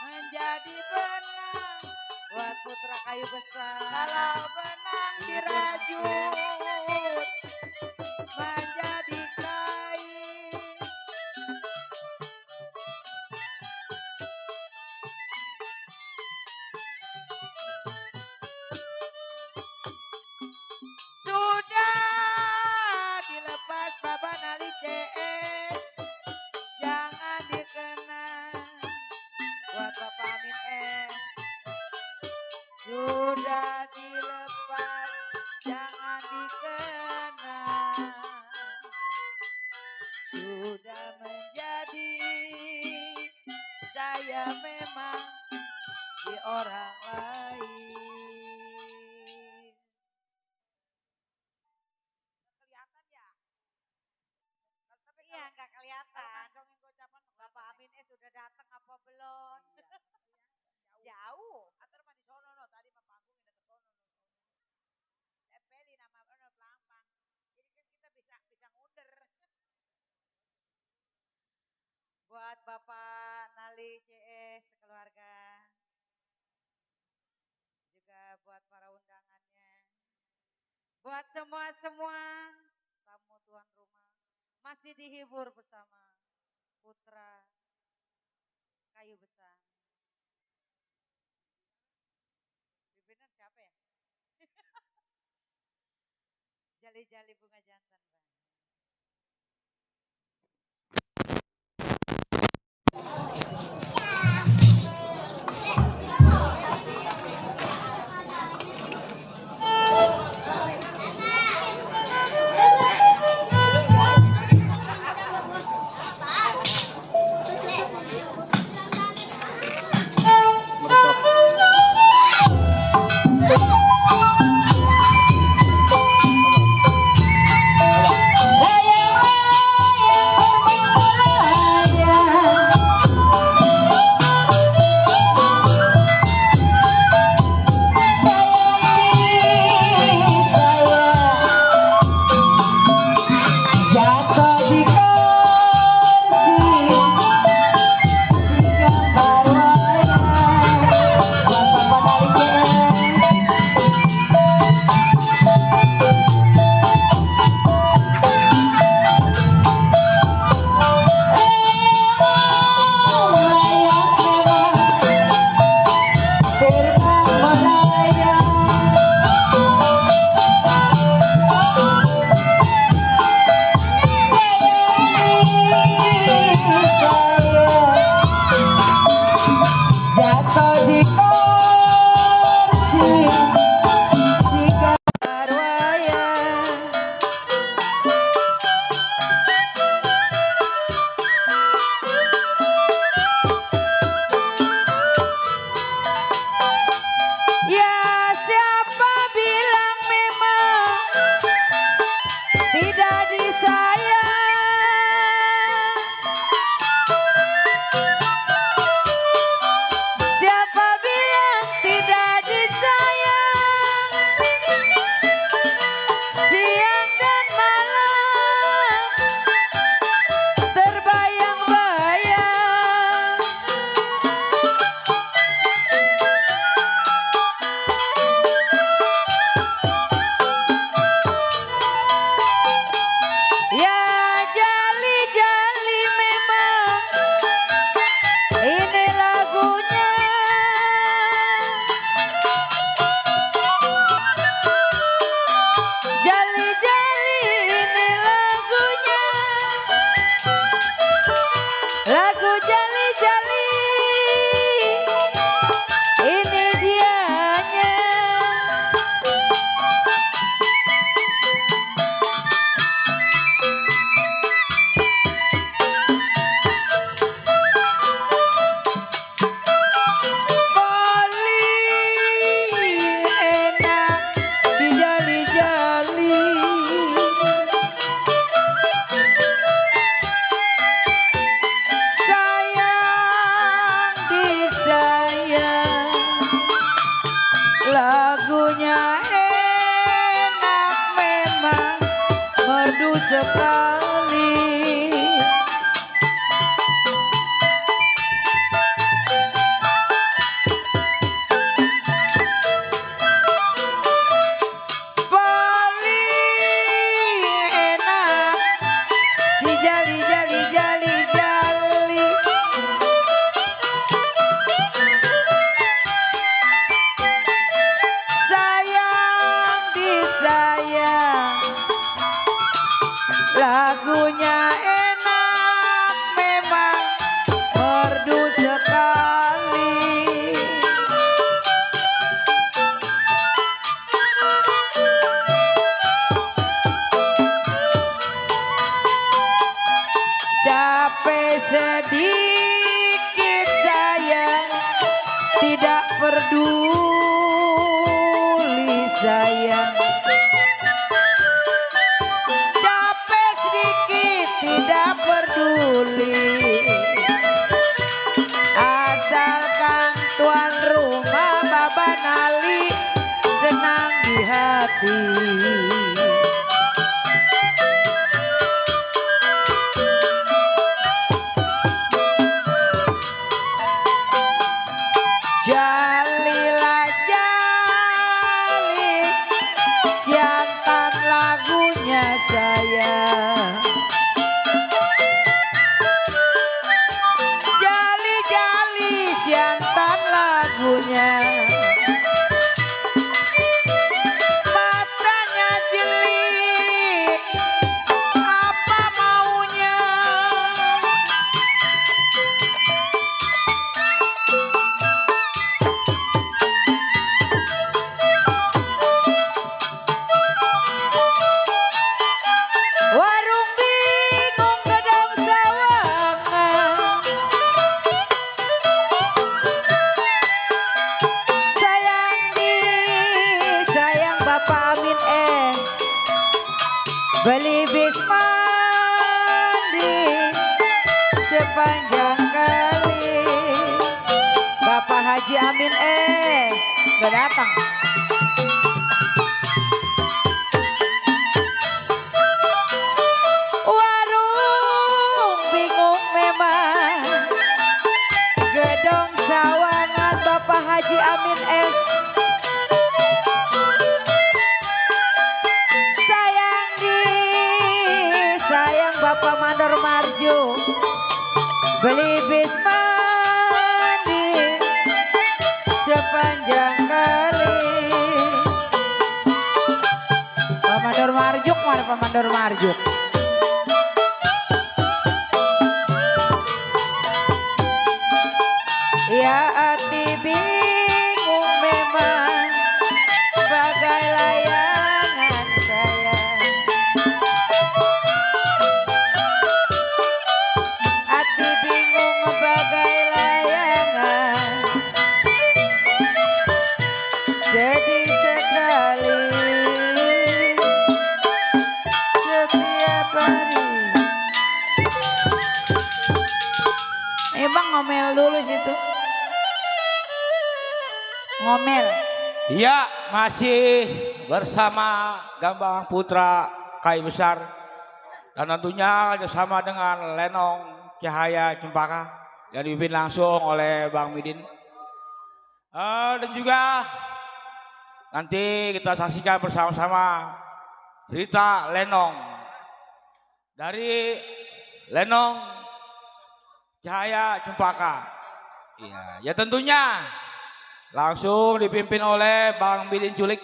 menjadi benang buat putra kayu besar. Kalau benang dirajut menjadi kain. Sudah dilepas Baba Nali CS, jangan dikenang buat Bapak Amin S. Sudah dilepas, jangan dikenang. Sudah menjadi saya memang si orang lain. Kelihatan ya? Tapi iya nggak kelihatan. Bapak Amin S sudah datang apa belum? Jauh. Atar mah di sono no, tadi mah panggung udah ke sono no. Tempeli nama ono Pelampang. Jadi kan kita bisa ngunder. Buat Bapak Nali CS sekeluarga. Juga buat para undangannya. Buat semua tamu tuan rumah masih dihibur bersama putra kayu besar. Pimpinan siapa ya? Jali-jali bunga jantan, Bang. Jali-jali ini lagunya, lagu jali-jali ini dianya. Lagunya enak memang, merdu sekali. Paling enak si jali jali jali jali. Sayang, lagunya enak memang, merdu sekali. Capek sedikit sayang, tidak peduli sayang. Capek sedikit tidak peduli, asalkan tuan rumah Baba Nali senang di hati. Jalilah jali, siantan lagunya sayang. Jali jali siantan lagunya. Matanya jeli, apa maunya? Warung bingung gedang sawangan, sayang Bapak Amin es, beli bis mandi sepanjang kali. Bapak Haji Amin es gak datang. Gedong sawangan Bapak Haji Amin es, sayang Bapak Mandor Marjo, beli bis mandi sepanjang kali. Pak Mandor Marjuk mana Pak Mandor Marjuk? Ya hati bingung memang, bagai layangan sayang. Hati bingung bagai layangan, sedih sekali setiap hari. Bang ngomel dulu situ. Ngomel. Iya, masih bersama Gambang Putra Kai Besar dan tentunya bersama dengan Lenong Cahaya Cempaka yang dipimpin langsung oleh Bang Midin. Dan juga nanti kita saksikan bersama-sama cerita Lenong dari Lenong Cahaya Cempaka. Iya, ya tentunya langsung dipimpin oleh Bang Midin Culik.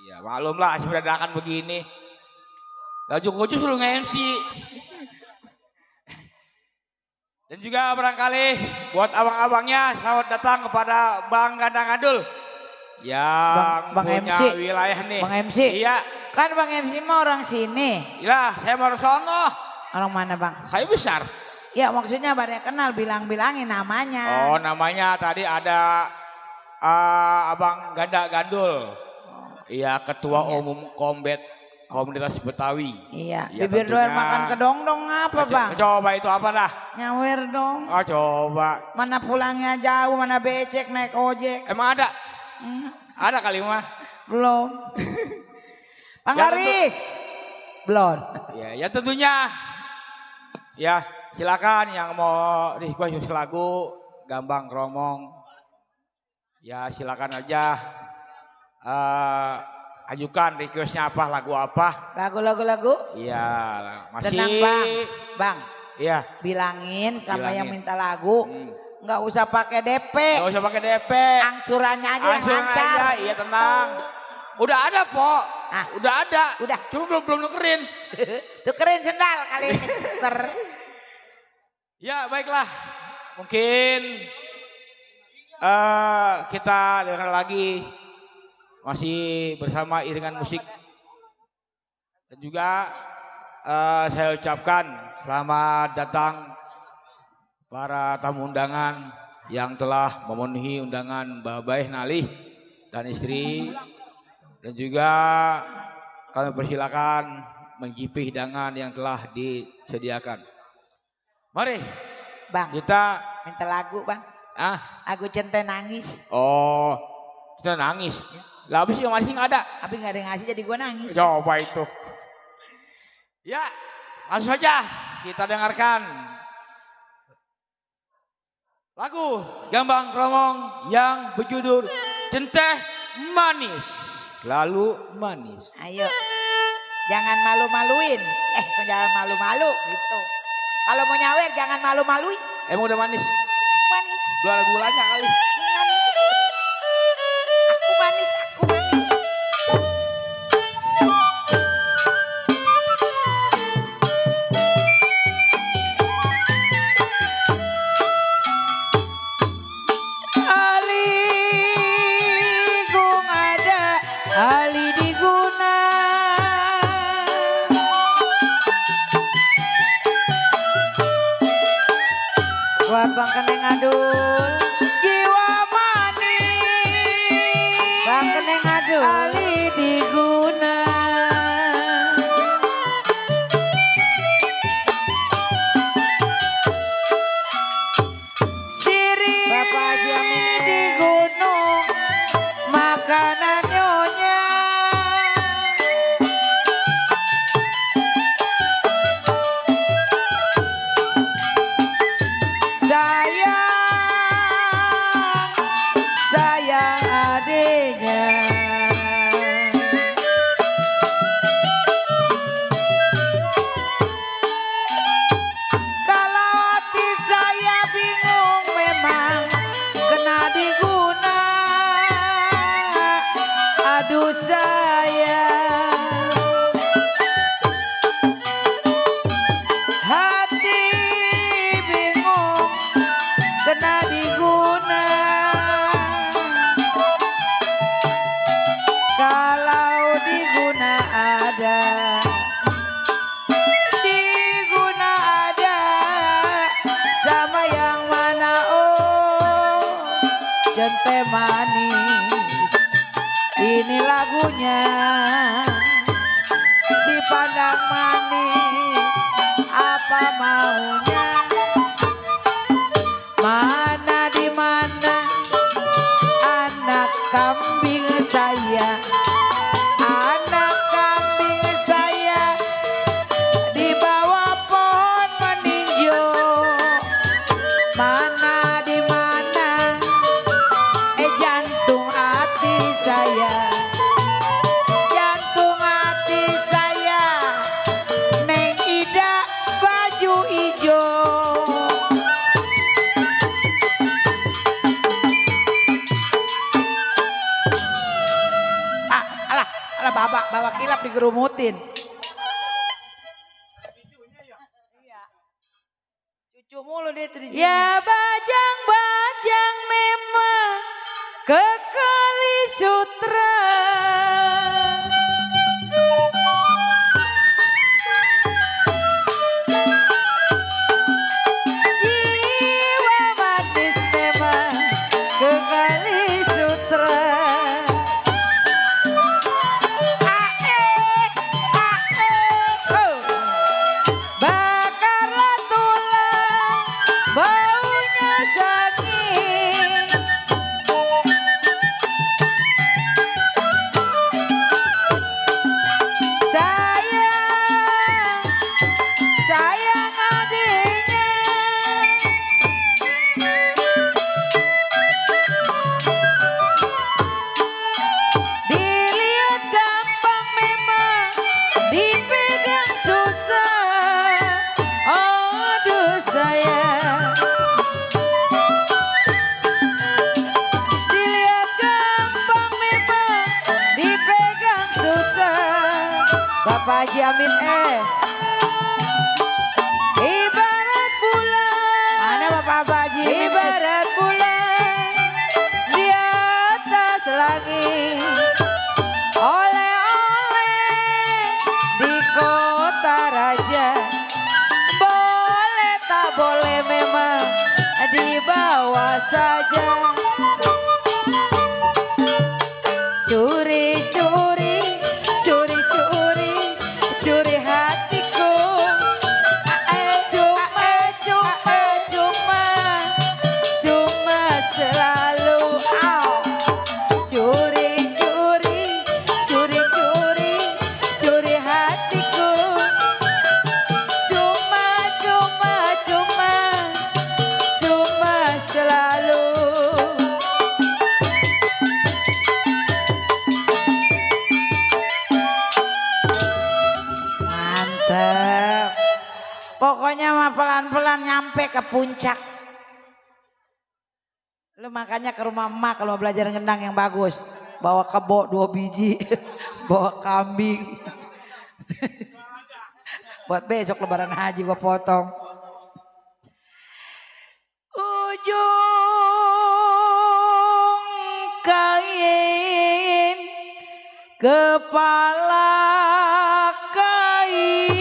Ya maklum lah, sudah dadakan begini. Gaju-gaju suruh nge-MC. Dan juga barangkali buat abang-abangnya selamat datang kepada Bang Ganda Ngandul yang Bang punya MC. wilayah nih. Bang MC. Iya. Kan Bang MC mah orang sini. Iya, saya baru sono. Orang mana Bang? Kayu besar. Ya maksudnya pada kenal bilang-bilangin namanya. Oh namanya tadi ada Abang Ganda Gandul. Iya ketua Iya. umum Komunitas Betawi. Iya. Ya, Bibir tentunya. doyan makan kedong-dong apa Bang? Coba itu apa dah? Nyawer dong. Oh coba. Mana pulangnya jauh, mana becek naik ojek. Emang ada? Hmm, Ada kali mah. belum. Bang Ya, Laris. Belum. Ya tentunya. Ya silakan yang mau request lagu Gambang Kromong. Ya silakan aja. Ajukan requestnya apa, lagu apa? Lagu-lagu. Iya masih. Tenang Bang. Bang. Iya. Bilangin sama yang Bilangin. minta lagu. Nggak usah pakai DP. Gak usah pakai DP. Angsurannya aja yang Angsuran lancar. aja, iya tenang. Udah ada po. Ah. Udah ada. Udah. Cuma belum nukerin. Tukerin sendal kali ini. Tuker. Ya baiklah. Mungkin kita dengar lagi. Masih bersama iringan musik. Dan juga saya ucapkan selamat datang para tamu undangan yang telah memenuhi undangan Babay Nalih dan istri. Dan juga kami persilakan mencicipi hidangan yang telah disediakan. Mari Bang, kita minta lagu Bang. Lagu Centeng Nangis. Oh kita nangis. Lah abis yang masih nggak ada. Tapi nggak ada yang ngasih jadi gue nangis. Coba itu. Ya langsung saja kita dengarkan lagu Gambang Kromong yang berjudul Centeh Manis. Lalu manis. Ayo. Jangan malu-maluin. Jangan malu-malu gitu. Kalau mau nyawer jangan malu-maluin. Emang udah manis? Manis. Belum ada gulanya kali. Manis. Aku manis, aku manis. Ali gung ada, Ali diguna. Buat Bang Keneng Adul, jiwa manis. Bang Keneng Adul, Ali diguna. Siri Bapak Jamin di gunung, makanan nyonya. Sayang adiknya. Kalau hati saya bingung memang kena diguna. Aduh sayang, hati bingung kena diguna. Kalau diguna ada, diguna ada sama yang mana oh Centeh Manis. Ini lagunya dipandang manis apa maunya. Mana di mana anak kambing saya, anak kambing saya di bawah pohon meninjau. Mana di mana jantung hati saya, jantung hati saya, Neng Ida baju ijo. bawa kilap digerumutin. Cucu mulu dia tuh di sini. Ya bajang-bajang memang kekali sutra. Jiwa manis memang kekali sutra. Bakarlah tulang baunya sakit. Sayang, sayang adiknya. Dilihat gampang memang dipegang susah. Aduh sayang, dilihat gampang memang dipegang susah. Bapak Haji Amin S. Ibarat bulan, Mana Bapak Haji? ibarat bulan di atas langit. Oleh-oleh di kota raja. Boleh tak boleh memang dibawa saja. Curi-curi, curi-curi, curi hatiku. Cuma selalu curi-curi, curi-curi, curi hatiku. Cuma selalu. Mantep. Pokoknya mah pelan-pelan nyampe ke puncak. Lu makanya ke rumah emak kalau mau belajar ngendang yang bagus. Bawa kebo 2 biji. Bawa kambing. Buat besok lebaran haji gua potong. Ujung kain kepala kain.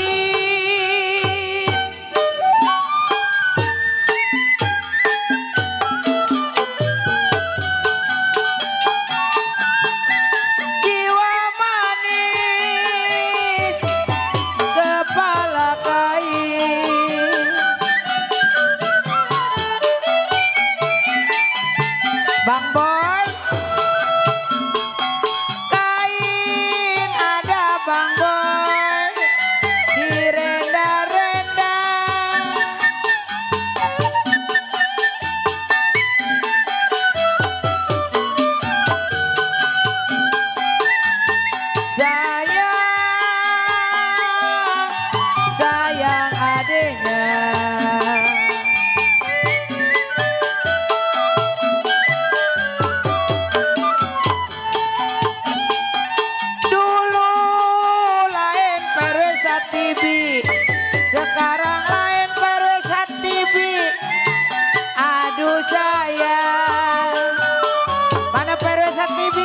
Jiwa manis kepala kain. Bang Boy, kain ada Bang Boy, direnda-renda. Sayang adiknya. Dulu lain Perwesa TV, sekarang lain Perwesa TV. Aduh sayang, mana Perwesa TV?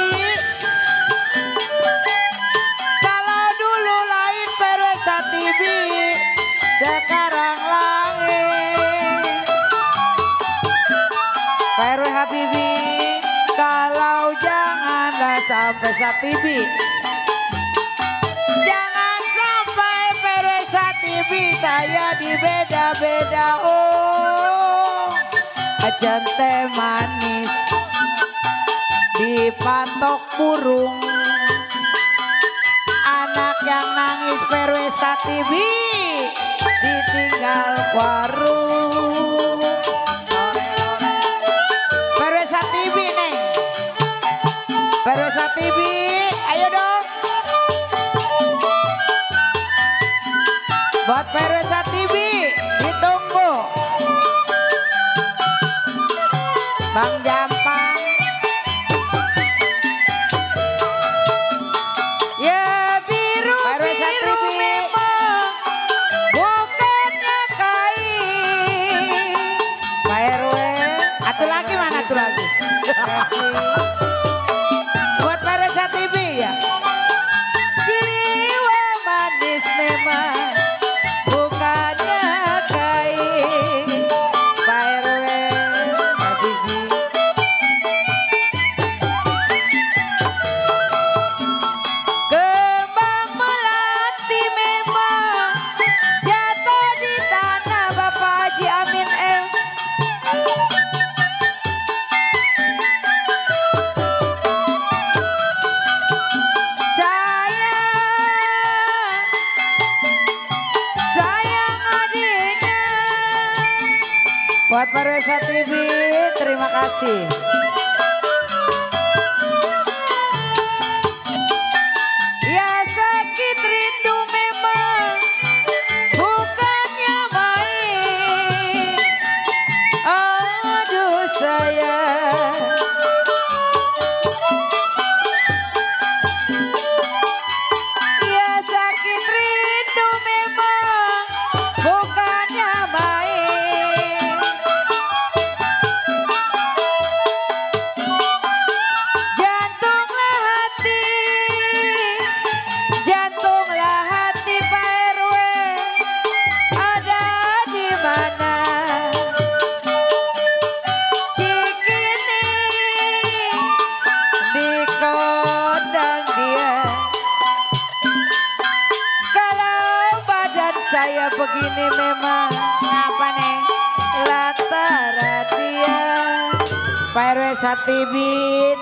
Kalau dulu lain Perwesa TV, sekarang lain Perwe Habibi. Kalau janganlah sampai TV, jangan sampai Perwesa TV saya dibeda-beda. Oh, cente manis dipatok burung. Anak yang nangis Perwesa TV ditinggal warung. Perwesa TV neng, Perwesa TV, ayo dong. Buat Perwesa TV ditunggu. Bang Jampang. Ya Perwesa TV, terima kasih. Ya sakit rindu memang bukannya main. Aduh sayang, ya sakit rindu memang bukannya main. Jantunglah hati Pak RW, ada di mana? Cikini di kondang dia. Kalau badan saya begini memang Apa nih? lantaran dia. Pak RW TV,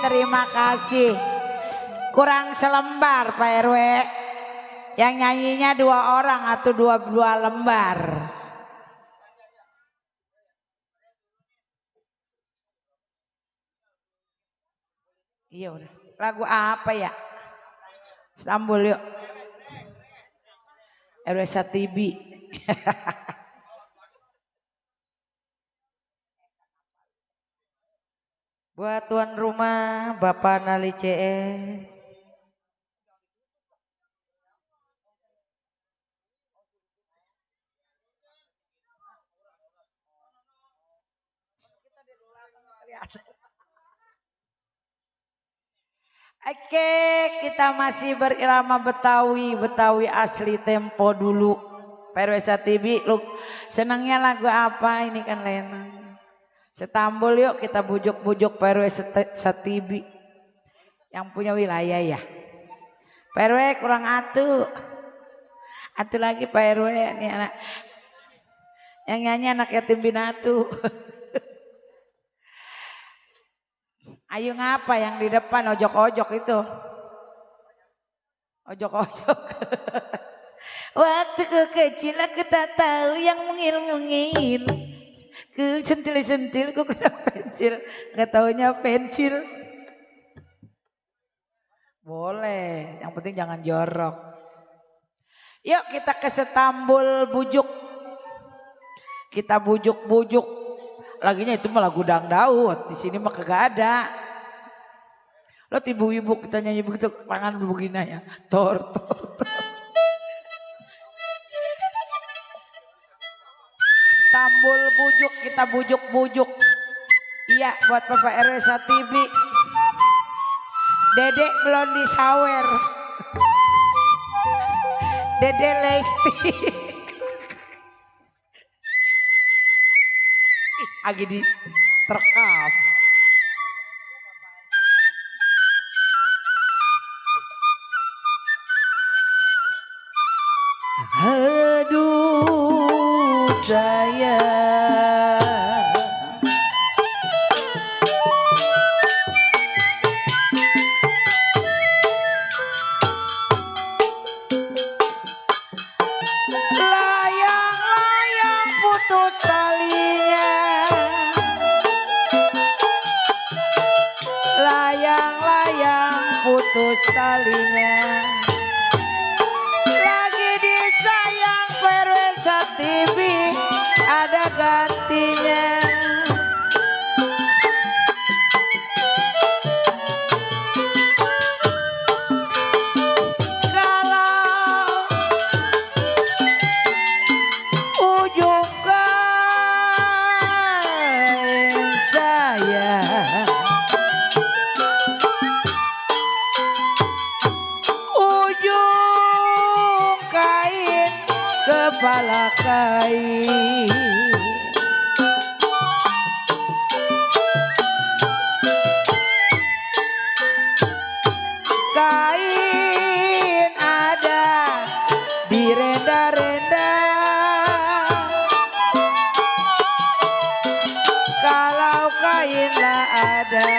terima kasih. Kurang selembar Pak RW. Yang nyanyinya 2 orang atau 22 lembar. Iya udah. Lagu apa ya? Istanbul yuk. RW TV. Buat tuan rumah Bapak Nali CS. Oke, kita masih berirama Betawi, Betawi asli tempo dulu. Perwesa TV, lu senangnya lagu apa ini kan Lena? Setambul yuk kita bujuk-bujuk Perwesa TV yang punya wilayah ya. PRW kurang atu lagi PRW nih anak yang nyanyi anak yatim binatu. Ayo ngapa yang di depan ojok-ojok itu? Ojok-ojok. Waktu ku kecil aku tak tahu yang mungil-mungil. Ku sentil-sentil ku kena pensil. Gak taunya pensil. Boleh, yang penting jangan jorok. Yuk kita ke Setambul bujuk. Kita bujuk-bujuk. Laginya itu mah lagu dangdut. Di sini mah kagak ada. Lo ibu-ibu kita nyanyi begitu tangan begini ya. Tor. Istanbul bujuk, kita bujuk-bujuk. Iya buat Bapak RW TV. Dedek belum disawer. Dede Lesti. Lagi di terekam. Aduh sayang, layang-layang putus talinya, layang-layang putus talinya. TV ada gantinya. Kalau ujung kain saya ujung kain kepala kain, kain ada di renda-renda, kalau kainlah ada.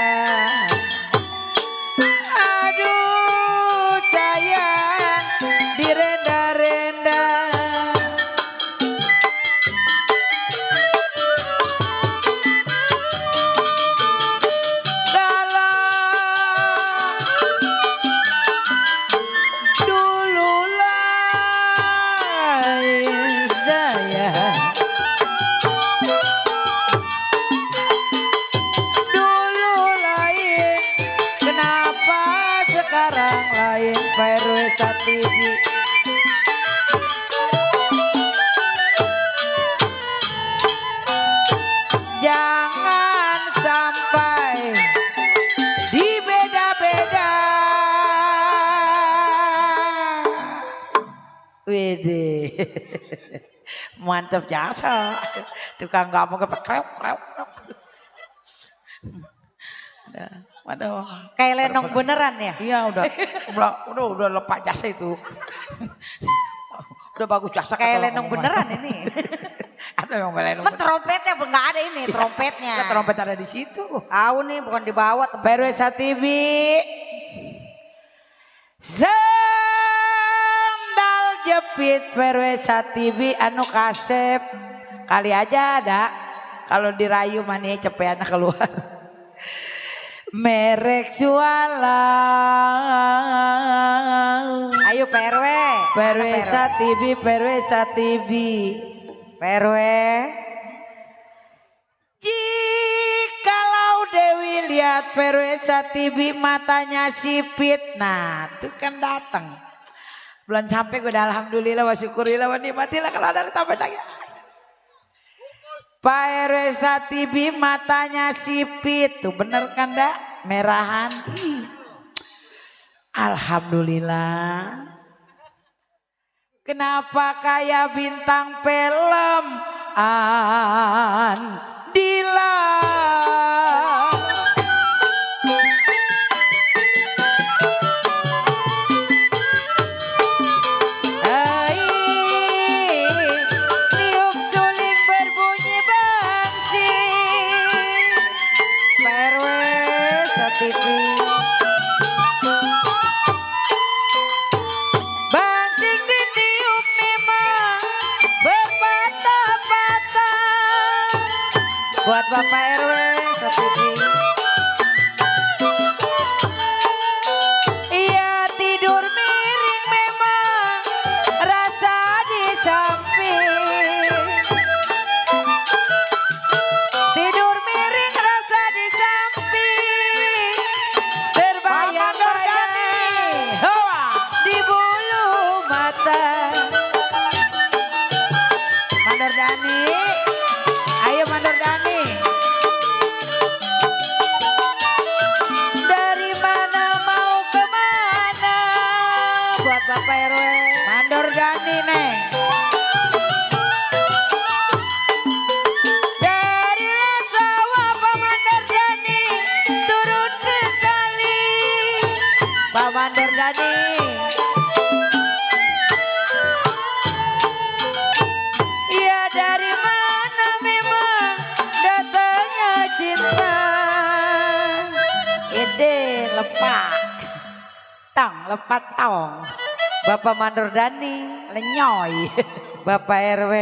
Aduh sayang di renda-renda. lain Pak RW Satibi. Jangan sampai dibeda-beda. Wede. Mantap jasa. Tukang ngomong ke krep. Waduh. Kayak lenong beneran ya? Iya udah lepas jasa itu. Udah bagus jasa. Kayak lenong beneran ini. Atau yang lenong beneran. Trompetnya nggak ada ini trompetnya. Nah, trompet ada di situ. Tahu nih bukan di bawah. Pak RW Satibi. Sandal jepit Pak RW Satibi anu kasep. Kali aja ada. Kalau dirayu mani cepeana keluar. Merek jualan. Ayo Pak RW. Pak RW Satibi, Pak RW Satibi. Pak RW. Jikalau Dewi lihat Pak RW Satibi matanya sipit. Nah itu kan datang. Bulan sampai gue udah alhamdulillah wa syukurillah wa nikmatillah kalau ada tambah lagi. Pak RW Satibi matanya sipit. Tuh bener kan dak? Merahan. Alhamdulillah. Kenapa kayak bintang film Andila. Bangsing ditiup memang berpatah-patah. Buat Bapak RW Satibi. Ia tidur miring memang rasa di samping. Tidur miring rasa di samping. Terbayang-bayang di bulu mata. Mandor Dani, ayo Mandor Dani. Dari mana mau kemana? Buat Bapak RW. Mandor Dani neng. Dari sawah Pak Mandor Dani turun ke kali. Pak Mandor Dani. Ya dari mana memang datangnya cinta. Ide lepak. Tong lepat tong. Bapak Mandor Dani. Lenyoy. Bapak RW.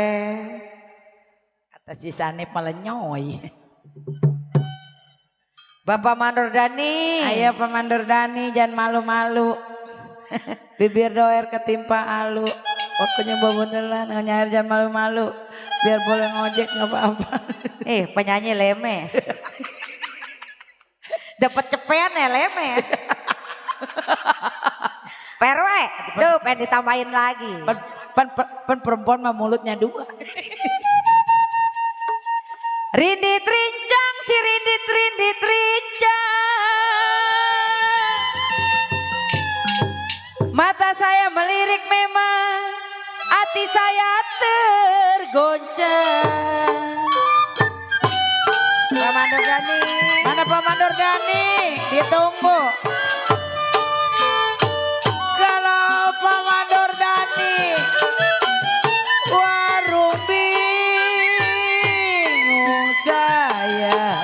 Kata si Sanip melenyoy. Bapak Mandor Dani. Ayo Pak Mandor Dani jangan malu-malu. Bibir doer ketimpa alu. Waktunya beneran nyair jangan malu-malu. Biar boleh ngojek nggak apa-apa. Penyanyi lemes. Dapat cepean ya lemes. PRW, tuh pengen ditambahin lagi. Pen perempuan mah mulutnya dua. Rindit rincang si rindit rincang. Mata saya melirik memang, hati saya tergoncang. Pak Mandor Dani. Mana Pak Mandor Dani? Ditunggu. Kalau Pak Mandor Dani warung bingung saya.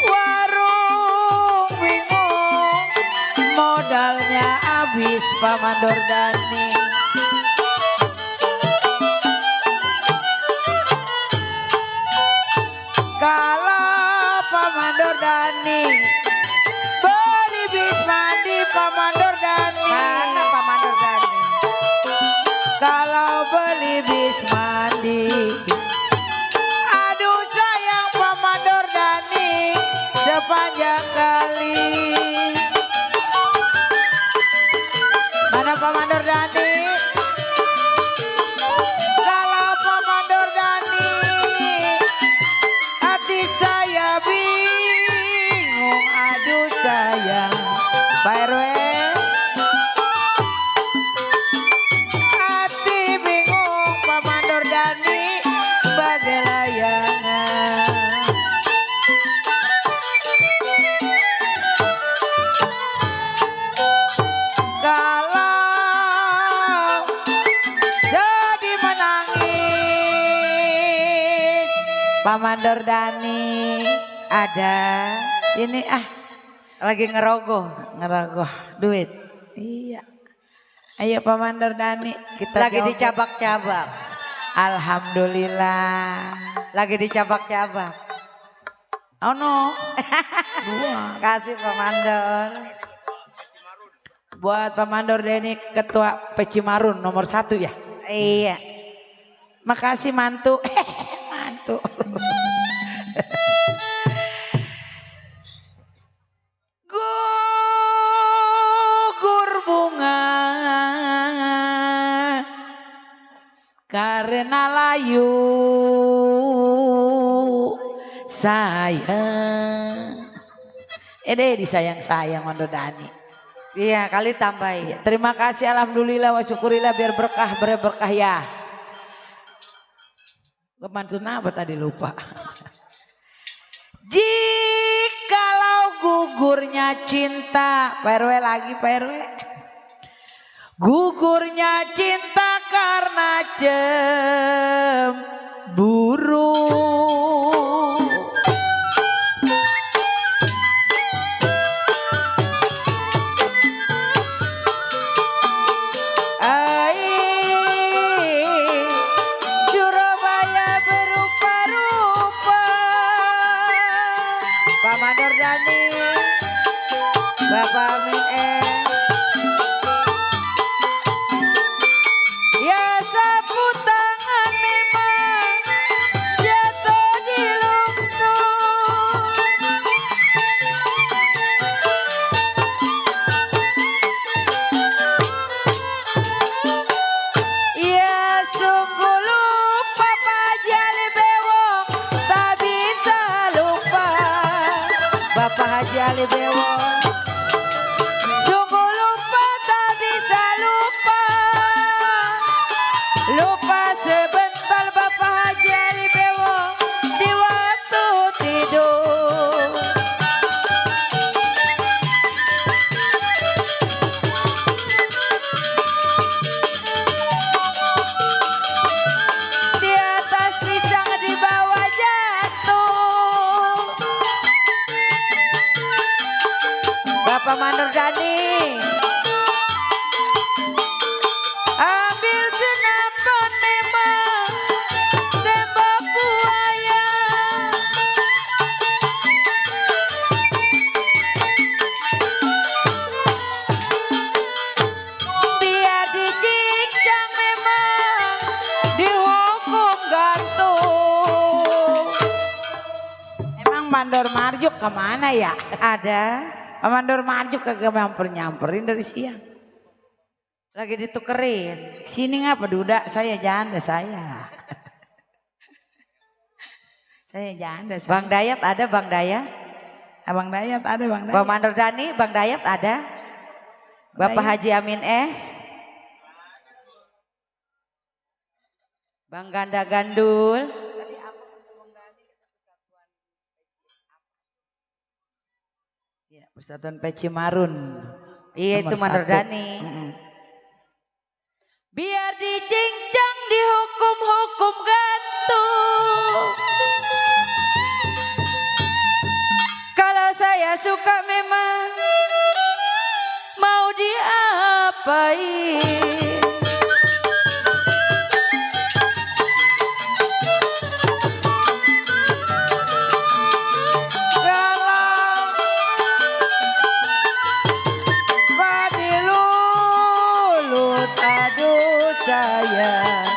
Warung bingung modalnya habis Pak Mandor Dani. Kalau Pak Mandor Dani beli bis mandi Pak Mandor Dani. Mana Pak Mandor Dani? Kalau beli bis mandi, aduh sayang Pak Mandor Dani sepanjang Pak RW. Hati bingung Pak Mandor Dani bagai layangan. Kalau jadi menangis Pak Mandor Dani ada sini Lagi ngerogoh duit. Iya. Ayo Pak Mandor Dani kita lagi jawab. dicabak-cabak. Alhamdulillah. Lagi dicabak-cabak. Oh no. Dua. Kasih Pak Mandor. Buat Pak Mandor Dani ketua Pecimarun nomor 1 ya. Iya. Makasih mantu. Mantu. Gugur bunga karena layu sayang. Disayang-sayang Mandor Dani. Iya kali tambahin. Terima kasih alhamdulillah wa syukurillah biar berkah berkah ya. Kemantun apa tadi lupa. Jikalau gugurnya cinta, Pak RW lagi Pak RW. Gugurnya cinta karena cemburu. Surabaya berupa-rupa. Pak Mandor Dani, Bapak Amin ya sapu tangan memang jatuh di lumpur. Ya sungguh lupa Pak Jali Bewong, tak bisa lupa Bapak Haji Ali Bewong. Sungguh lupa tak bisa lupa. Lupa sebentar Bapak Haji Ali Bewong di waktu tidur. Di atas pisang di bawah jatuh. Bapak Mandor Dani, ambil senapan memang tembak buaya. Biar dicincang memang dihukum gantung. Emang Mandor Marjuk kemana ya? Ada. Pak Mandor Marjuk kagak nyamperin dari siang. Lagi ditukerin. Sini ngapa duda? Saya janda saya. Saya janda saya. Bang Dayat ada Bang Dayat. Abang Dayat ada Bang Dayat. Bang Mandor Dani, Bang Dayat ada. Bapak Haji Amin S. Bang Ganda Gandul. Ya, Persatuan Pecimarun. Iya itu Nomor Mandor 1. Dani. Biar dicincang dihukum-hukum gantung. Kalau saya suka memang mau diapain. Sayang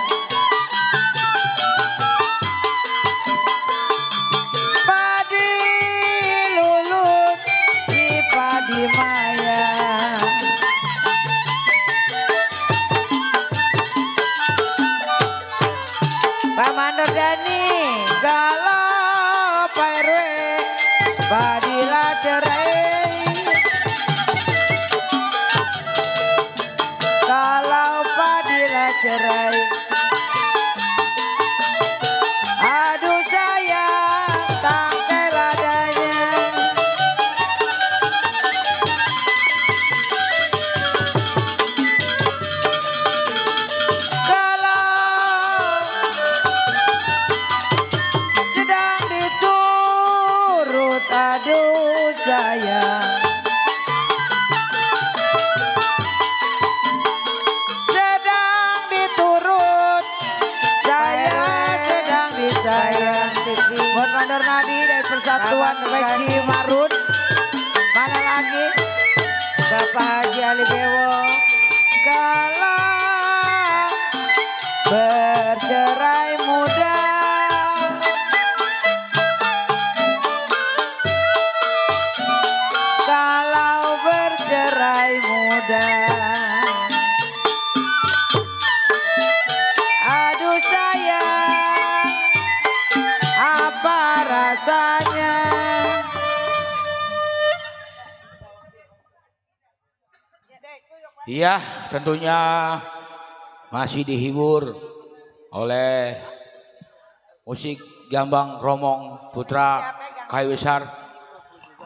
padi lulut si padi maya. Pak Mandor Dani, galau Pak RW padi lah cerai. aduh sayang. Sedang diturut, saya sedang disayang. Buat Mandor Nadi dari Persatuan Peci Marun. Mana lagi? Bapak Haji Ali Bewo. Kalau bercerai muda, kalau bercerai muda, aduh sayang, apa rasanya? Iya, tentunya masih dihibur oleh musik Gambang Kromong Putra Kayu Besar.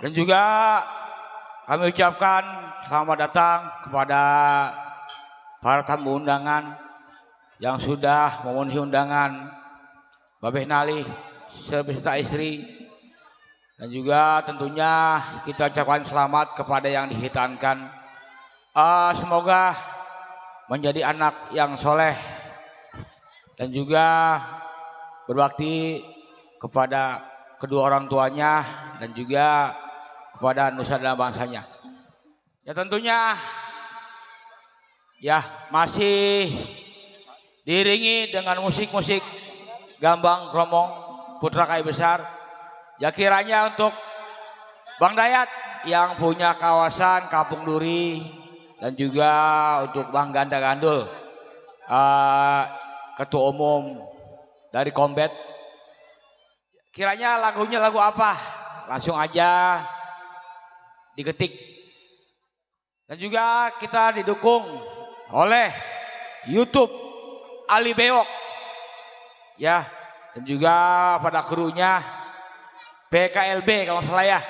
Dan juga kami ucapkan selamat datang kepada para tamu undangan yang sudah memenuhi undangan Babeh Nali sebeserta istri. Dan juga tentunya kita ucapkan selamat kepada yang dihitankan. Semoga menjadi anak yang soleh dan juga berbakti kepada kedua orang tuanya dan juga kepada nusa dan bangsanya. Ya tentunya ya masih diiringi dengan musik-musik Gambang Kromong Putra Kayu Besar. Ya kiranya untuk Bang Dayat yang punya kawasan Kampung Duri dan juga untuk Bang Ganda Gandul, Ketua Umum dari Kombet. Kiranya lagunya lagu apa? Langsung aja diketik. Dan juga kita didukung oleh YouTube Ali Bewok. Ya, dan juga pada krunya PKLB kalau salah ya.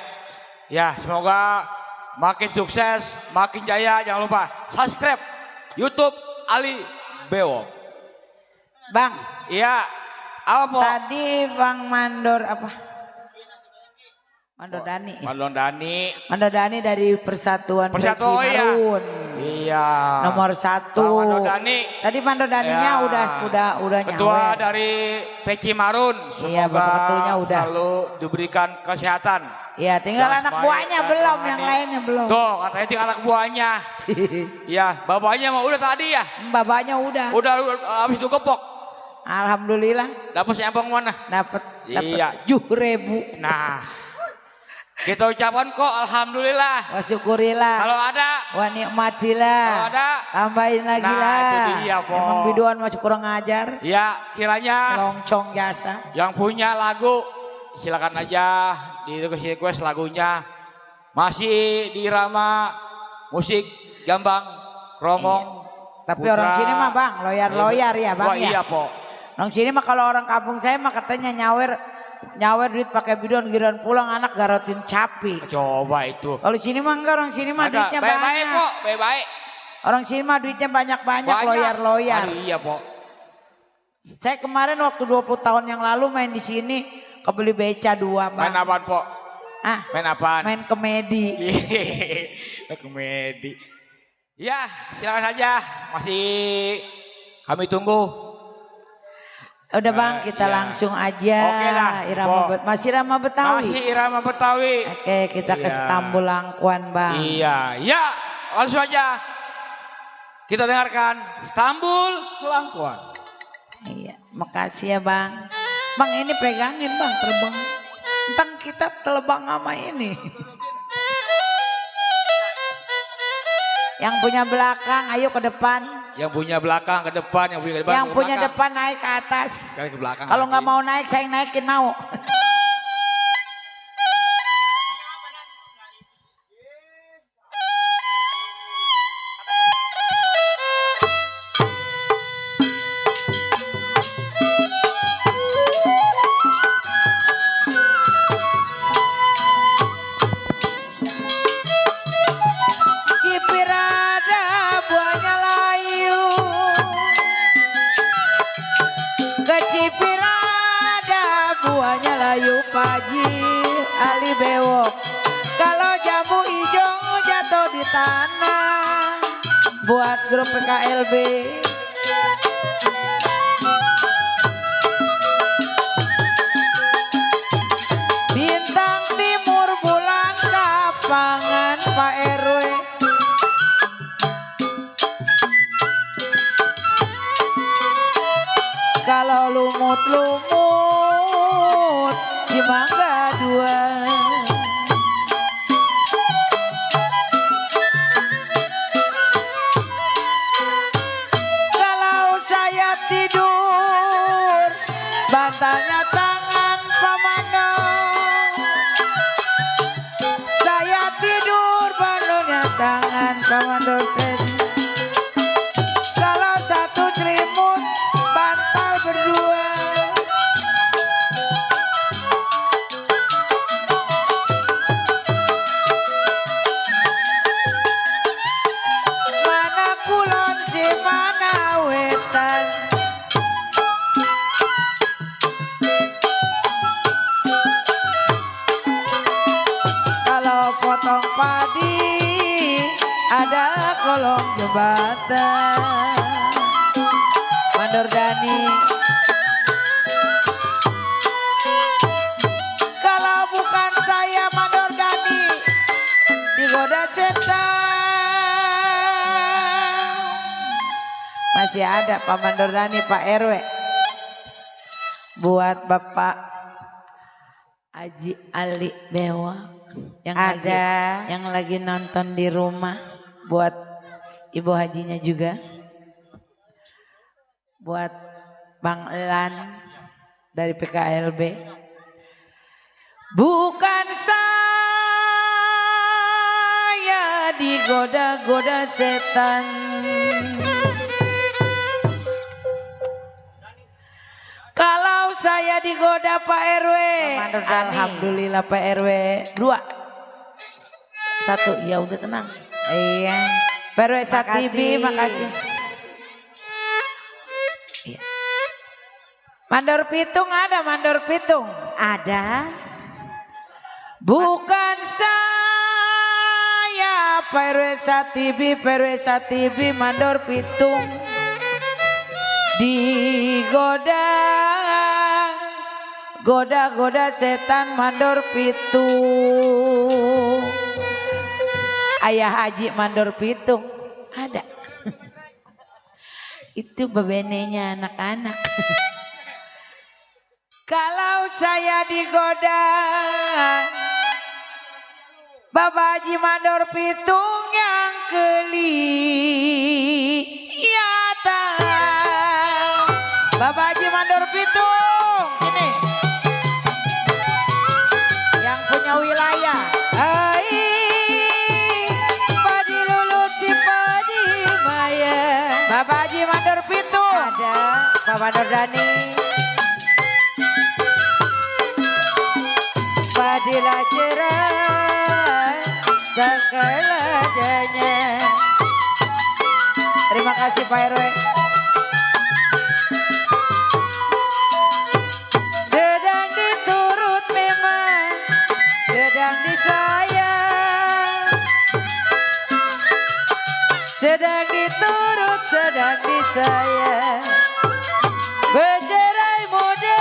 Ya, semoga makin sukses, makin jaya. Jangan lupa subscribe YouTube Ali Bewok. Bang, iya, apa po? Tadi Bang Mandor apa? Mandor Dani. Mandor Dani dari Persatuan Peci Marun. Iya. Nomor 1. Mandor Dani. Tadi Mandor Daninya ya. udah Ketua nyawer. dari Peci Marun. Iya, Bapak Ketuanya udah. Lalu diberikan kesehatan. Iya, tinggal Ya, anak supaya buahnya belum, yang lainnya belum. Tuh, katanya tinggal anak buahnya. Iya, bapaknya mah udah tadi ya. Bapaknya udah. Udah habis itu kepok. Alhamdulillah. Dapat sempong mana? Dapat Iya. 7.000. Nah, kita ucapkan kok alhamdulillah. Wa syukurilah. Kalau ada, Wa nikmatilah. kalau ada, Tambahin lagi nah, lah. itu dia, Po. Emang biduan masih kurang ngajar. ya kiranya Longcong jasa. yang punya lagu silakan aja di request lagunya. Masih di irama musik Gambang Kromong. Iya. Tapi Putra. orang sini mah Bang, loyar ya Bang. Wah, ya. iya po. Orang sini mah kalau orang kampung saya mah katanya nyawer duit pakai bidon, giliran pulang anak garotin capi. Coba itu. Kalau sini mah enggak, orang sini mah duitnya baik-baik banyak. po, baik-baik. Orang sini mah duitnya banyak-banyak, loyar. Aduh, iya po. Saya kemarin waktu 20 tahun yang lalu main di sini kebeli beca 2 Bang. Main apaan po? Ah, Main apaan? main komedi. Komedi. Ya, silakan saja. Masih kami tunggu. Udah Bang, kita iya. langsung aja. Oke lah, Masih irama Betawi. Masih irama Betawi. Oke, kita ke Iya. Stambul Langkuan Bang. Iya, ya langsung aja. Kita dengarkan Stambul Langkuan. Iya, makasih ya Bang. Bang ini pegangin Bang, terbang. Tentang kita terbang sama ini. Yang punya belakang, ayo ke depan. Yang punya belakang ke depan, yang punya ke depan. Yang ke punya belakang. depan naik ke atas. Sekali ke belakang. Kalau nggak lagi. mau naik, saya naikin mau. Cipirada buahnya layu, kecipirada buahnya layu Paji Ali Bewok. tanah buat grup PKLB. Bintang timur bulan kapangan Pak RW. Kalau lumut-lumut Cimangga 2. Kalau saya tidur bantalnya tangan Pamandor. Saya tidur bantalnya tangan Pamandor tadi. Kalau satu selimut bantal berdua. Mana kulon si mana wetan. Kalau potong padi ada kolong jembatan. Mandor Dani. Kalau bukan saya Mandor Dani digoda setan. Masih ada Pak Mandor Dani, Pak RW. Buat Bapak Haji Ali Bewak yang lagi nonton di rumah, buat Ibu Hajinya juga. Buat Bang Elan dari PKLB. Bukan saya digoda-goda setan. Kalau saya digoda Pak RW, alhamdulillah Pak RW 2. 1, ya udah tenang. Iya. Pak RW Satibi, makasih. Iya. Mandor Pitung ada, Mandor Pitung. Ada. Bukan saya Pak RW Satibi, Mandor Pitung. Digoda, goda setan Mandor Pitung. Ayah Haji Mandor Pitung ada. Itu bebenenya anak-anak. Kalau saya digoda Bapak Haji Mandor Pitung yang kelihatan. Bapak Haji Mandor Pitung sini. Yang punya wilayah. Ai padi lulut si padi maya. Bapak Haji Mandor Pitung. Ada Pak Mandor Dani. Padilah cerah tak keladanya. Terima kasih Pak RW. Sedang diturut memang, sedang disayang. Sedang diturut, sedang disayang. Bercerai muda,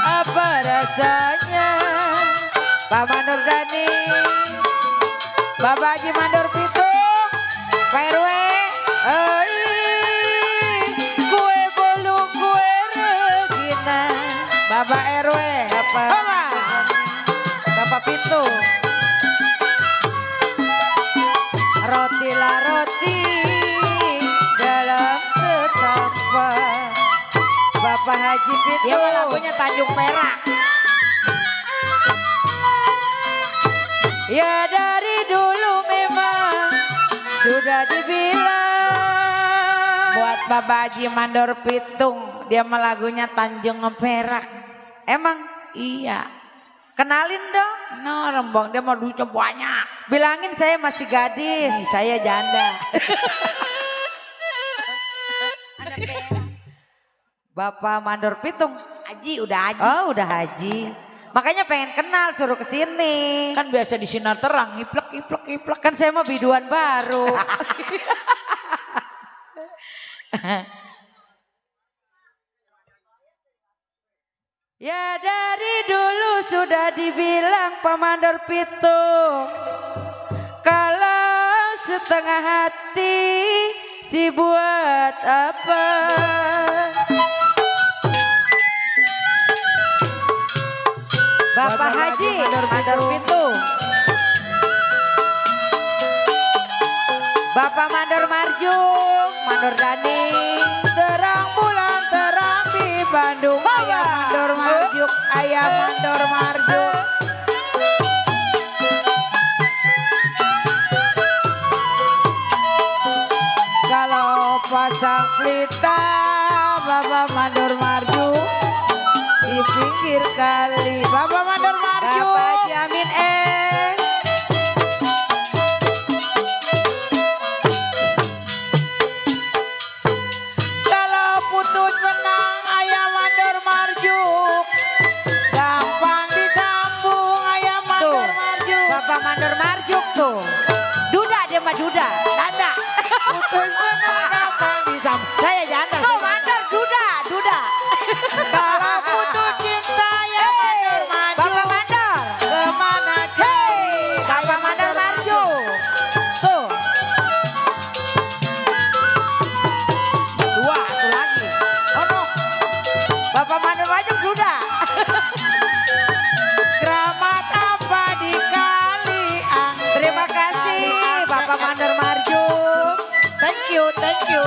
apa rasanya? Pak Mandor Dani. Bapak Haji Mandor Pitung. Pak RW. Ai, kue bolu, kue regina. Bapak RW. Bapak Pintu. Roti lah roti dalam tetapa. Bapak Haji Pintu. Dia mah lagunya Tanjung Perak. Ya dari dulu memang sudah dibilang. Buat Bapak Haji Mandor Pitung. Dia mah lagunya Tanjung Perak. Emang Iya. kenalin dong. No rembang dia mau duitnya banyak. Bilangin saya masih gadis. Ih, saya janda. Bapak Mandor Pitung. Haji udah haji. Oh udah haji. Makanya pengen kenal, suruh ke sini. Kan biasa di sinar terang, iplek. Kan saya mau biduan baru. Ya dari dulu sudah dibilang Pak Mandor Pitung, kalau setengah hati si buat apa? Bapak Haji Mandor Pitung, Bapak Mandor Marjuk, Mandor Dani. Terang bulan terang di Bandung, ayah Mandor Marjuk, ayah Mandor Marjuk. Kalau pasang pelita Bapak Mandor Marjuk di pinggir kali, Bapak Mandor Marjuk. Bapak Haji Amin S. Kalau putut menang ayah Mandor Marjuk, gampang disambung ayah Mandor Marjuk. Bapak Mandor Marjuk tuh. Duda dia mah duda. Janda, putut menang gampang disambung. Saya janda. Oh Mandor duda. Kalau putut cinta ya Mandor Marjuk. Bapak Mandor. Kemana cari Bapak Mandor Marjuk. Tuh. Dua tuh lagi. Oh no. Bapak Mandor Marjuk duda. Keramat apa di kali anggrek. Terima kasih Bapak Mandor Marjuk. Thank you.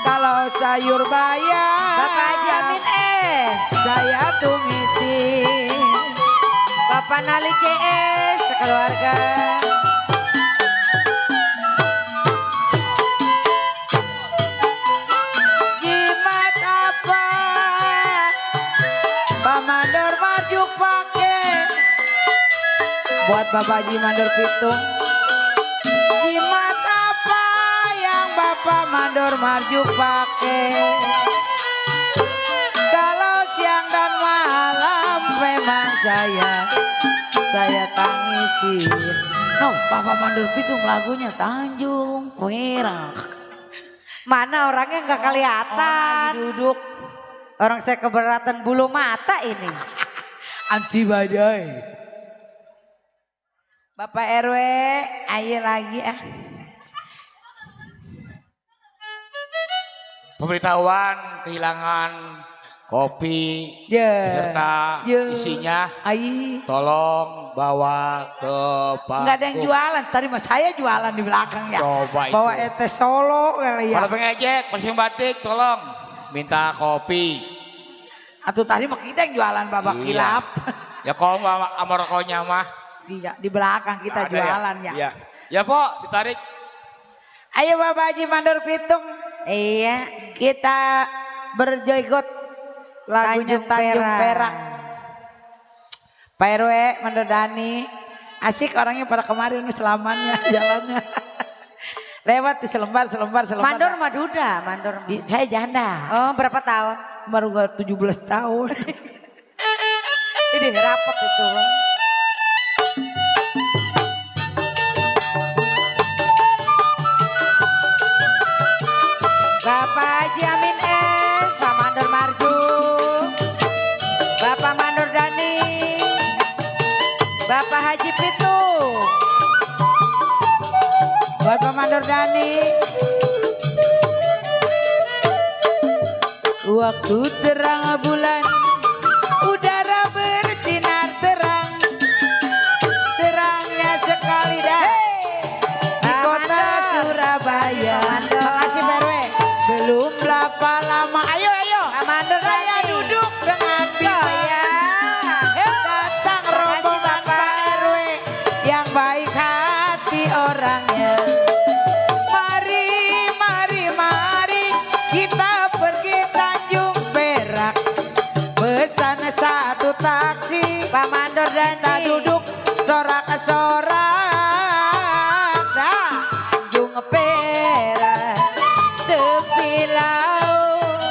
Kalau sayur bayam Bapak Haji Amin S. saya tumisin. Bapak Nali CS sekeluarga. Jimat apa Pak Mandor Marjuk pakai buat Bapak Haji Mandor Pitung. Jimat apa yang Bapak Mandor Marjuk pakai? Kalau siang dan malam memang saya tangisin. No, Bapak Mandor Pitung lagunya Tanjung Perak. Mana orangnya nggak kelihatan. Duduk Orang saya keberatan bulu mata ini. anti badai. Bapak RW, ayo lagi ah. Pemberitahuan kehilangan kopi beserta isinya. Ayo. Tolong bawa ke Pak. Enggak ada yang jualan. Tadi mas saya jualan di belakang ya. Coba Bawa itu. etes Solo kali ya. Kalau pengejek, pasang batik, tolong minta kopi. Atau tadi mah kita yang jualan babak Iya. kilap. Ya kalau nggak sama rokoknya mah. Iya, di belakang kita Nggak ada jualan ya. Iya. Ya Pok, ditarik. Ayo Bapak Haji Mandor Pitung, Iya. kita berjogot lagunya Tanjung Perak. Pak RW, Mandor Dani, asik orangnya pada kemarin selamannya jalannya. Lewat di selembar. Mandor mah duda, Mandor mah. Saya janda, Oh berapa tahun? baru 17 tahun. Ini rapet itu. Bapak Haji Amin S, Pak Mandor Marjuk, Bapak Mandor Dani, Bapak Haji Pitung, Bapak Mandor Dani. Waktu terang bulan, udara bersinar terang, terangnya sekali dah di kota Surabaya. Makasih Pak RW. Belum berapa lama, ayo Pak Mandor saya Dani. duduk dengan biaya. Datang rombongan Pak RW yang baik hati orangnya. Mari kita pergi Tanjung Perak. Pesan satu taksi, Pak Mandor Dani. kita duduk sorak-sorak. Dah. Tanjung Perak tepi laut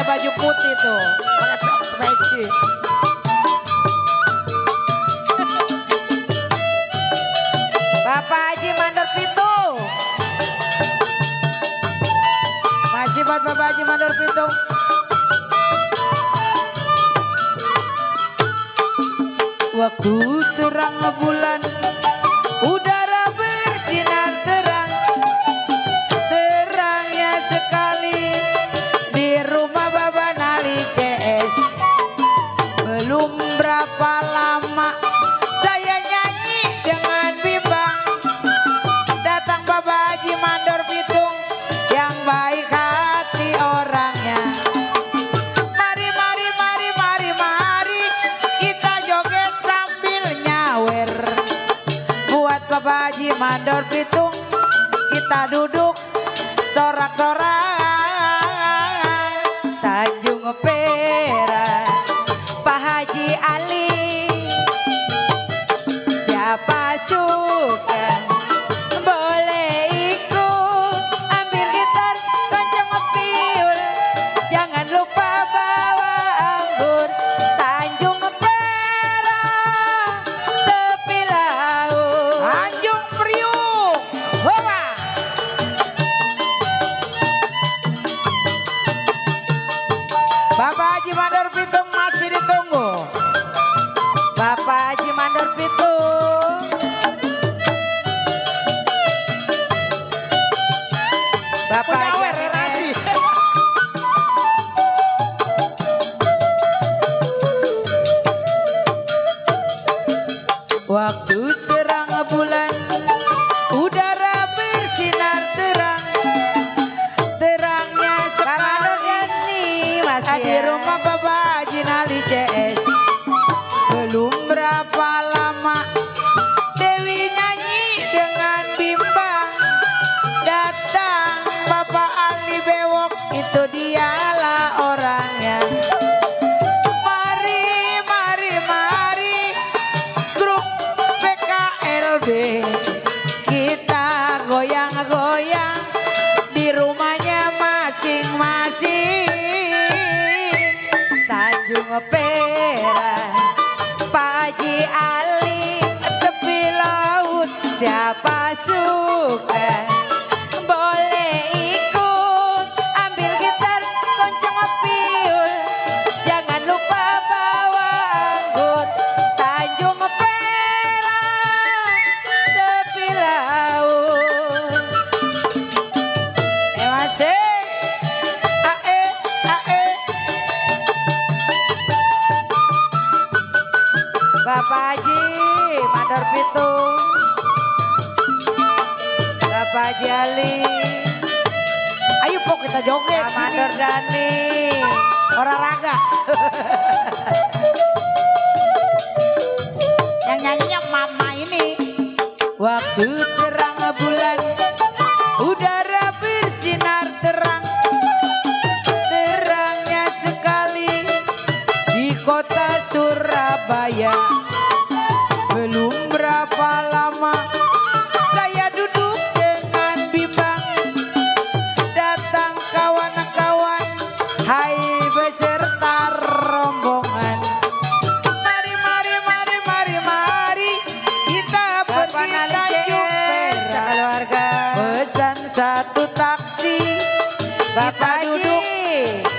baju putih tuh, pakai peci. Bapak Haji Mandor Pitung. Masih buat Bapak Haji Mandor Pitung. Waktu terang bulan, udara bersinar terang, terangnya sekali di rumah Baba Nali CS. Belum berapa lama saya nyanyi dengan bimbang, datang Bapak Haji Mandor Pitung yang baik hati orangnya. Mari, mari, mari, mari, mari kita joget sambil nyawer. Buat Bapak Haji Mandor Pitung kita duduk sorak-sorak. Tanjung Perak, Pak Haji Ali, siapa suka boleh ikut, ambil gitar, gonceng piul, jangan lupa bawa anggur. Tanjung Perak, tepi laut. Tanjung Priuk, hoa. Bapak Haji Mandor Pitung masih ditunggu. Bapak Haji Mandor Pitung. Bapak Haji Punya Amines. relasi. Waktu terang bulan, udara bersinar terang, terangnya Pak Mandor sekali Gani masih di ya. rumah Bapak Haji Nali CS. Belum berapa lama Dewi nyanyi dengan bimbang, datang Bapak Ali Bewok, itu dialah orangnya. Mari, mari, mari grup PKLB kita goyang-goyang di rumahnya masing-masing. Tanjung Perak, Pak Haji Ali, Tepi laut siapa suka boleh ikut, ambil gitar, gonceng piul, jangan lupa bawa anggur. Tanjung Perak, tepi laut. masih ae ae. Bapak Haji Mandor Pitung, Bapak Haji Ali, Ayo pok kita joget. Pak Mandor Dani. Olahraga. Yang nyanyinya mama ini. Waktu terang bulan, udara bersinar terang, terangnya sekali di kota Surabaya. Belum berapa lama saya duduk dengan bimbang, datang kawan-kawan, hai beserta rombongan. Mari, mari, mari, mari, mari kita Bapak pergi Nali Tanjung CS, Perak. keluarga. Pesan satu taksi, Bapak kita Haji, duduk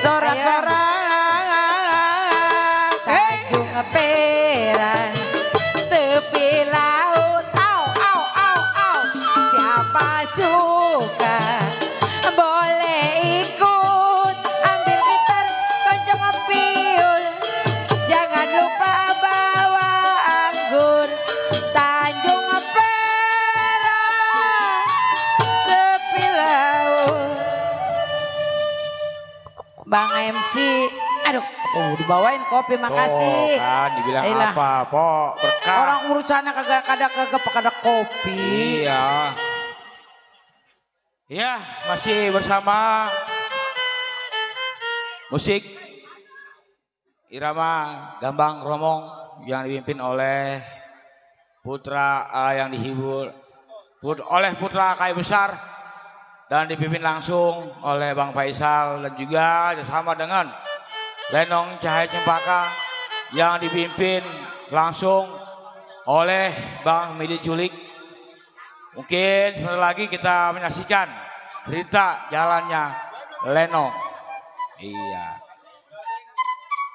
sorak-sorak. Tanjung Perak, tepi laut. Au, au, au, au. Siapa suka boleh ikut, ambil gitar, gonceng piul, jangan lupa bawa anggur. Tanjung Perak, tepi laut. Bang MC, aduh, dibawain kopi, makasih. Tuh, kan dibilang Ayolah. apa, Pok? Berkah. Orang urusannya kagak ada kopi. Iya. Ya, masih bersama musik irama Gambang Romong yang dipimpin oleh yang dihibur oleh Putra Kai Besar dan dipimpin langsung oleh Bang Faisal dan juga bersama dengan Lenong Cahaya Cempaka yang dipimpin langsung oleh Bang Midi Julik. Mungkin sebentar lagi kita menyaksikan cerita jalannya Lenong. Iya.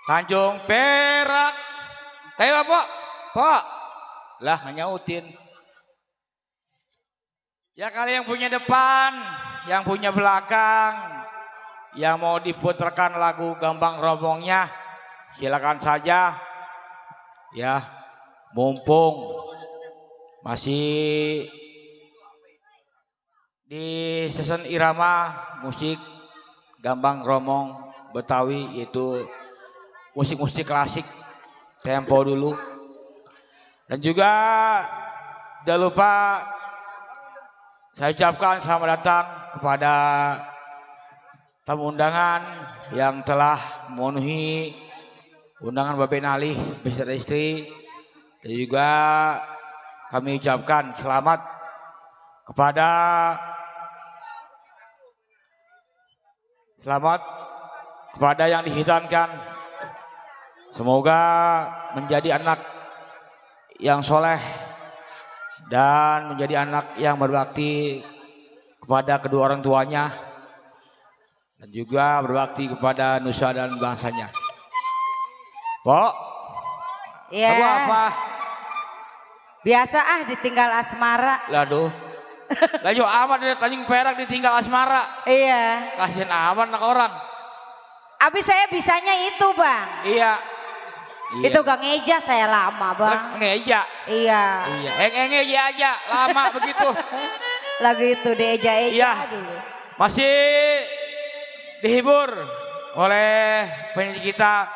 Tanjung Perak. Tayo Pak. Pak. Lah nyautin. Ya kali yang punya depan, yang punya belakang, yang mau diputarkan lagu Gambang Rombongnya, silakan saja. Ya, mumpung masih di season irama musik Gambang Rombong Betawi, itu musik-musik klasik tempo dulu. Dan juga jangan lupa saya ucapkan selamat datang kepada tamu undangan yang telah memenuhi undangan Bapak Nali beserta istri, dan juga kami ucapkan selamat kepada yang dihitankan. Semoga menjadi anak yang soleh dan menjadi anak yang berbakti kepada kedua orang tuanya dan juga berbakti kepada nusa dan bangsanya. Pok, Iya. lagu apa? Biasa ditinggal asmara. Laduh, lanjut amat dari Tanjung Perak ditinggal asmara. Iya. Kasian amat anak orang. Abis saya bisanya itu bang. Iya. Itu Gang Eja saya lama bang. Ngeja. Iya. Iya. Ngeja aja lama begitu. Lagu itu di Eja-Eja Iya. dulu. Masih dihibur oleh penyanyi kita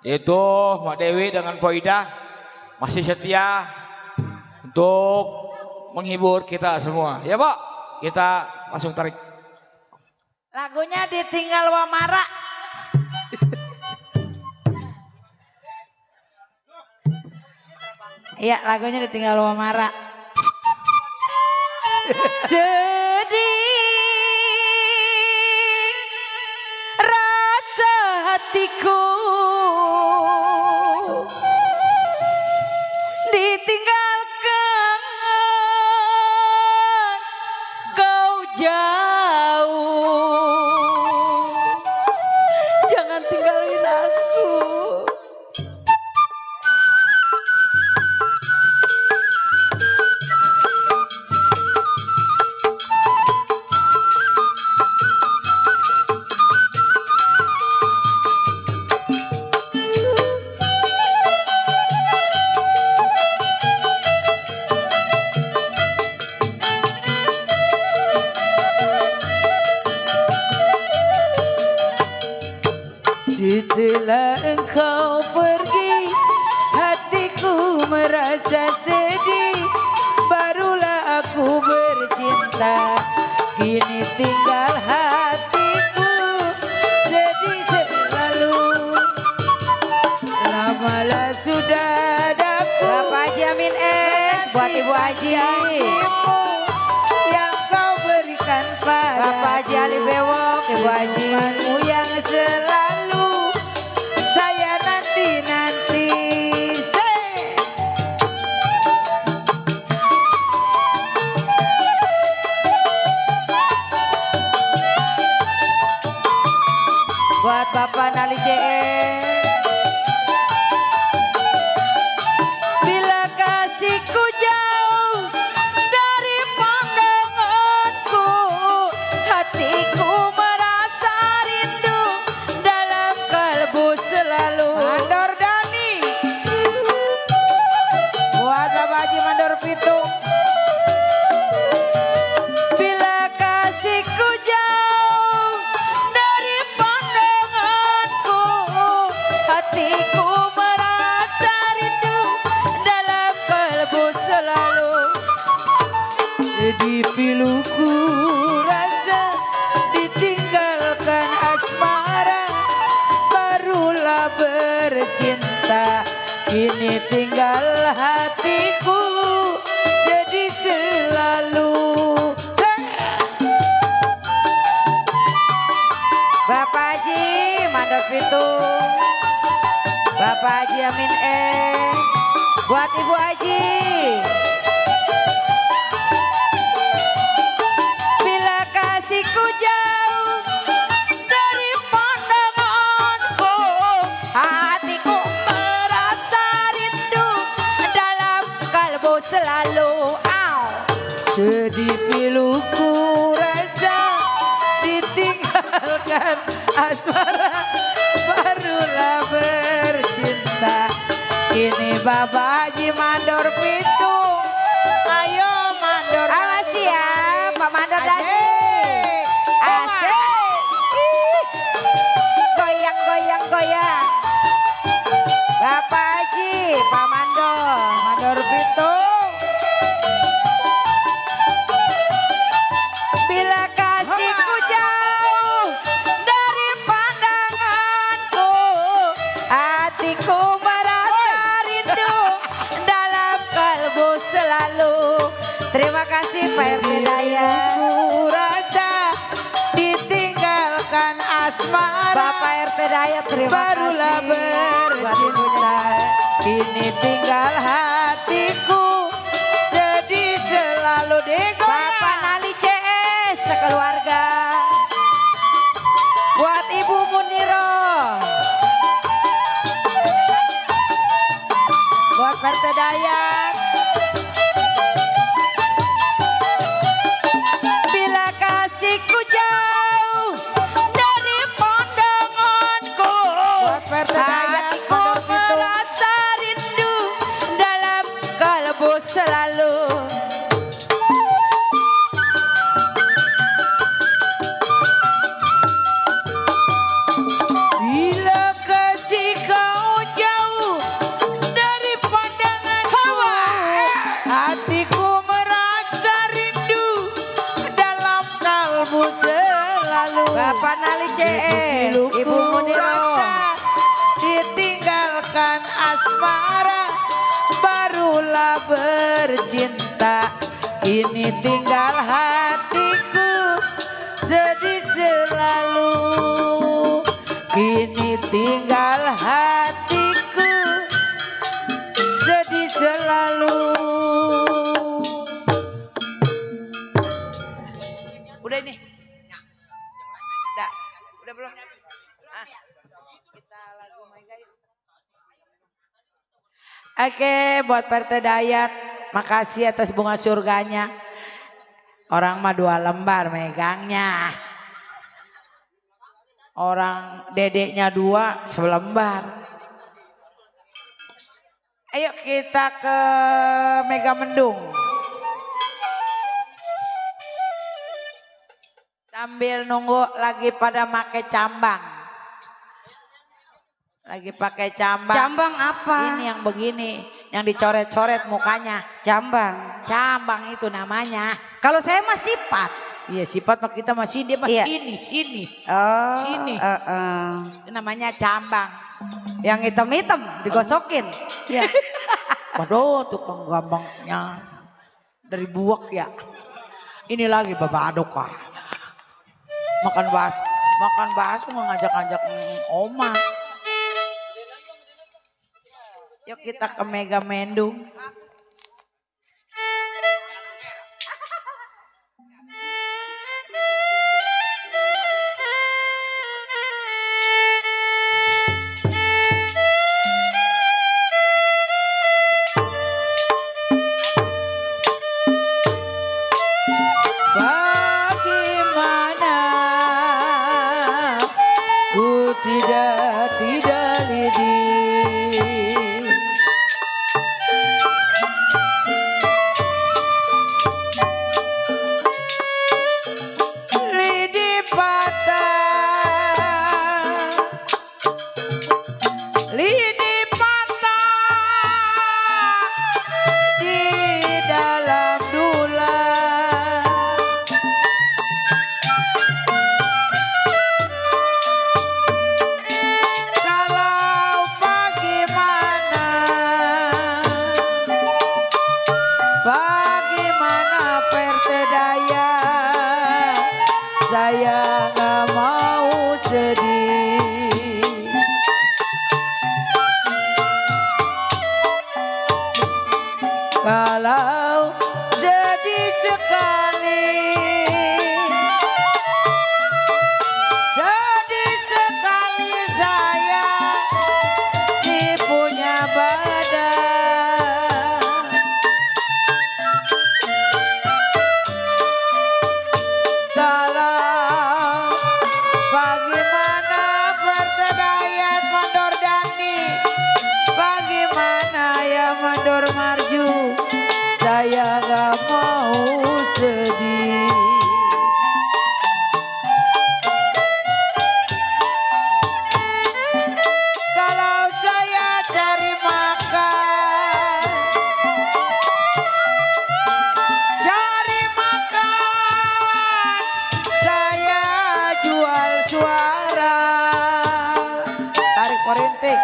yaitu Mak Dewi dengan Poida, masih setia untuk menghibur kita semua. Ya Pak, kita langsung tarik. Lagunya Ditinggal Wamara. Iya, lagunya Ditinggal Wamara. Sedih rasa hatiku ditinggalkan kau jauh, jangan tinggalin aku. Setelah engkau pergi, hatiku merasa sedih. Barulah aku bercinta, kini tinggal hatiku sedih selalu. Lamalah sudah daku Bapak Haji Amin buat Ibu Haji. yang kau berikan pada Bapak Haji Ali Bewok, Ibu Haji. senyumanmu yang selalu saya nanti-nanti. Buat Bapak Nali JE. Bila kasihku jauh dari pandanganku, hatiku merasa rindu dalam kalbu selalu. Mandor Dani buat Bapak Haji Mandor Pitung. Bila kasihku jauh dari pandanganku, hatiku merasa rindu dalam kalbu selalu. Sedih piluku rasa ditinggalkan asmara. Barulah bercinta, kini tinggal hatiku sedih selalu. Mandor Pitung, Bapak Haji Amin S, buat Ibu Haji. Bila kasihku jauh dari pandanganku, hatiku merasa rindu dalam kalbu selalu. Sedih piluku rasa ditinggalkan asmara, barulah bercinta. Kini Bapak Haji Mandor Pitung, ayo Mandor. Awas ya Pak Mandor lagi. Asik. Goyang goyang goyang. Bapak Haji, Pak Mandor, Mandor Pitung. bila kasihku jauh dari pandanganku, hatiku merasa rindu dalam kalbu selalu. Terima kasih Pak RT Dayat. Rasa ditinggalkan asmara, Bapak RT Dayat terima barulah kasih. bercinta. Kini tinggal hatiku sedih selalu digoyang. Bapak Nali CS sekeluarga. Buat Ibu Muniro. Buat Partai Dayat. Bila kasihku jauh dari pandanganku, Buat Partai Dayat. hatiku Mandor Pitung. merasa rindu dalam kalbu selalu. Bila kasih kau jauh dari pandanganku, hatiku merasa rindu dalam kalbu selalu. Bapak Nali CS, Piluku Ibu Muniro. rasa ditinggalkan asmara, barulah bercinta. Kini tinggal hatiku sedih selalu. Kini tinggal hatiku sedih selalu. Udah ini. Udah belum? Ah, kita lagu Mega yuk. Oke, buat Partai Dayat, makasih atas bunga surganya. Orang mah 2 lembar megangnya. Orang dedeknya 2 selembar. Ayo kita ke Mega Mendung. Sambil nunggu lagi pada make cambang. Lagi pakai cambang. Jambang apa? Ini yang begini, yang dicoret-coret mukanya. Jambang. Cambang itu namanya. Kalau saya mah sifat. Iya, sifat mah kita masih dia mah Iya. sini. Oh, Sini. Itu namanya cambang. Yang hitam-hitam digosokin. Ya. Waduh, tukang gambangnya dari buak ya. Ini lagi babadok ah. Makan bakso ngajak-ngajak oma. Yuk kita ke Mega Mendung. Bagaimana ku tidak lidi. Lidi patah, lidi patah di dalam dulang. Kalau sedih sekali, sedih sekali saya si punya badan. Kalau bagaimana bertedayat mandor Dani, bagaimana ya mandor Marju, saya gak mau sedih. Kalau saya cari makan, cari makan, saya jual suara. Tarik korintik.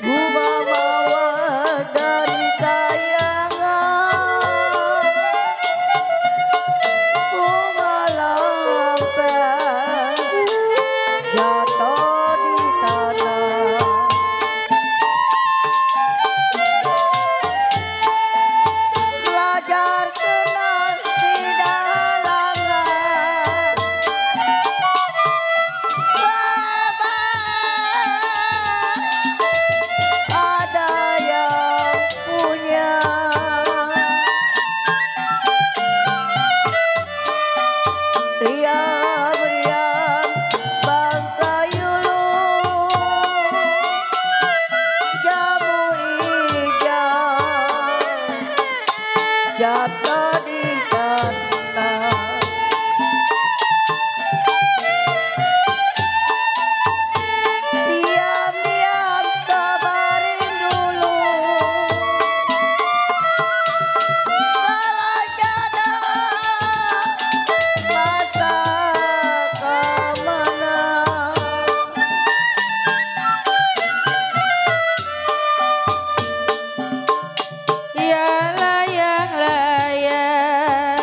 Bunga mawar dari kayangan, bunga lampai jatuh di tanah. Belajar senang tidak halangan, Baba ada yang punya. Riam-riam bangka yulu, jamu hijau jatuh di tanah. Diam-diam sabarin dulu, kalau jada masa kemana. Ya layang-layang,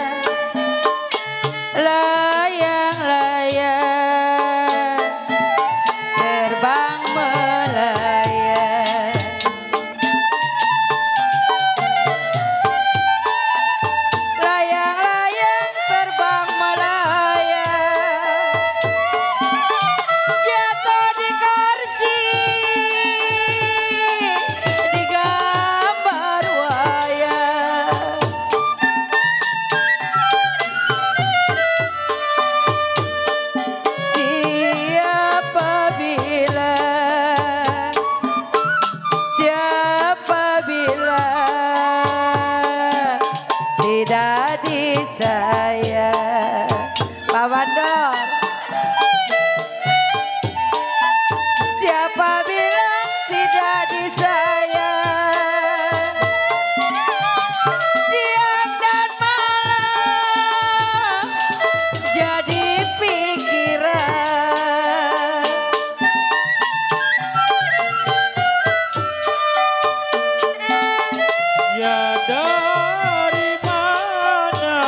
layang-layang, terbang melayang. Layang-layang terbang melayang, jatuh di kursi, di gambar wayang. Siapa bilang, siapa bilang tidak disayang. Pak Mandor, siapa bilang tidak disayang? Siang dan malam jadi pikiran. Ya dari mana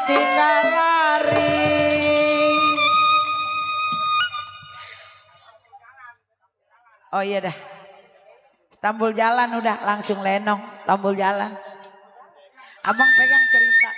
tinggal lari. Oh iya dah. Tambul jalan udah langsung lenong, tambul jalan. Abang pegang cerita.